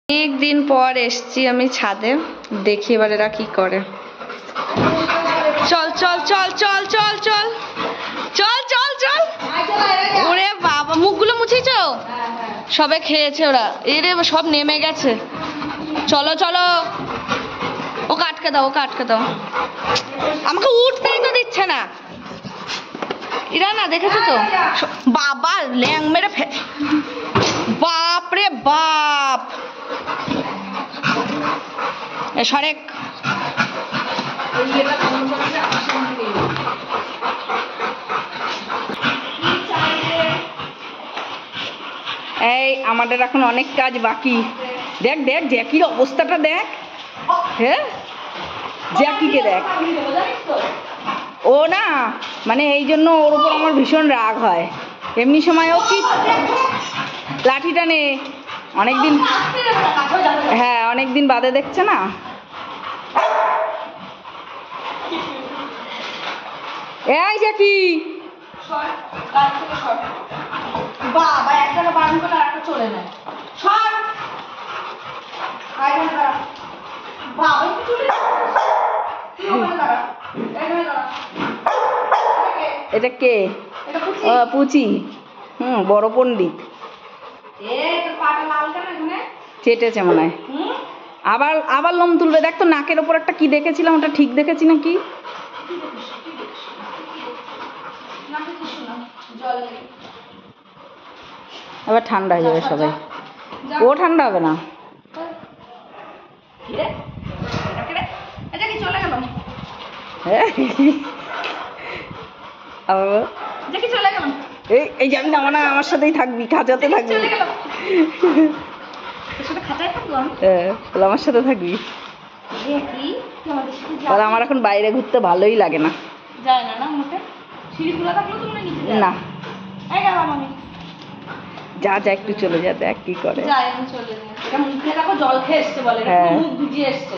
অনেকদিন পর এসছি আমি ছাদে, দেখি এবার এরা কি করে। চল চল চল চল চল চল চল চল চল। ওরে বাবা, মুখগুলো মুছিয়েছ? সবে খেয়েছে ওরা, এরে সব নেমে গেছে। চলো চলো, ওকে আটকে দাও, ওকে আটকে দাও। আমাকে উঠতেই তো দিচ্ছে না এরা, না দেখেছো তো? বাবা ল্যাং মেরে বাপ রে বাপ। সরেক। এই আমাদের এখন অনেক কাজ বাকি। দেখ দেখ জ্যাকির অবস্থাটা দেখ। হ্যাঁ, জ্যাকিকে দেখ। ও না, মানে এই জন্য ওর উপর আমার ভীষণ রাগ হয়। এমনি সময়ও কি লাঠিটা নে, অনেকদিন, হ্যাঁ অনেকদিন বাদে দেখছে না। এই জ্যাকি, বাবা একটা বারণ করে আর একটা চলে নেয়। এটা কে? পুচি। বড় পণ্ডিত চেটেছে মনে হয়। আবার আবার লোম তুলবে। দেখ তো নাকের ওপর একটা কি দেখেছিলাম, ওটা ঠিক দেখেছি নাকি? আবার ঠান্ডা হয়ে যাবে সবাই। ও ঠান্ডা হবে না। এই যাবি না, মানে আমার সাথেই থাকবি, খাঁচাতে থাকবি। আমার সাথে থাকবি। তাহলে আমার এখন বাইরে ঘুরতে ভালোই লাগে না। না যা যা, একটু চলে যা, দেখ কি করে। জল খেয়ে এসছে বলে, মুখ ভিজিয়ে এসছে।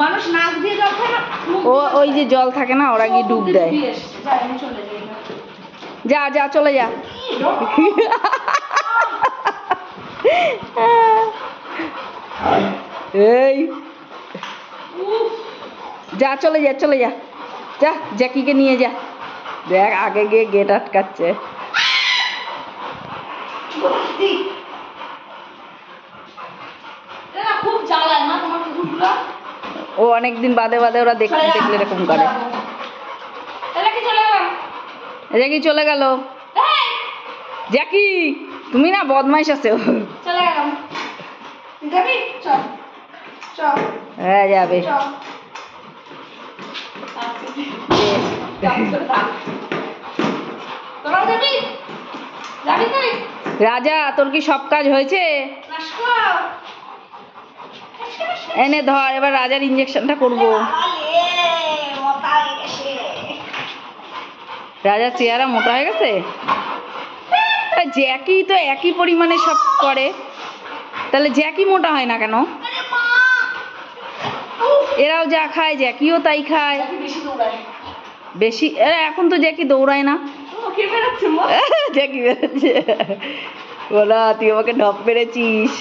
মানুষ নাক দিয়ে জল খায় না? ও ওই যে জল থাকে না, ওরা গিয়ে ডুব দেয়। যা যা চলে যা। এই যা চলে যা চলে যা যা, জ্যাকিকে নিয়ে যা। দেখ আগে গিয়ে গেট আটকাচ্ছে। ও অনেকদিন বাদে বাদে ওরা দেখলে এরকম করে। জ্যাকি চলে গেল। জ্যাকি তুমি না বদমাইশ আছে। হ্যাঁ যাবে। রাজা, তোর কি সব কাজ হয়েছে? এনে ধর, এবার রাজার ইঞ্জেকশনটা করবো। রাজার চেহারা মোটা হয়ে গেছে। জ্যাকি তো একই পরিমাণে সব করে, তাহলে জ্যাকি মোটা হয় না কেন? এরাও যা খায় জ্যাকিও তাই খায়। বেশি এখন তো জ্যাকি দৌড়ায় না। জ্যাকি বেরোচ্ছে। বলা তুই আমাকে ঢপ মেরেছিস।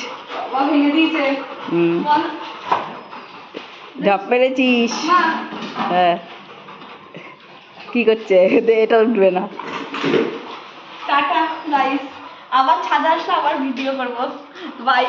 ঢপ মেরেছিস। হ্যাঁ কি করছে? এটা উঠবে না। টাটা গাইস, আবার ছাদে আসলে আবার ভিডিও করবো। বাই।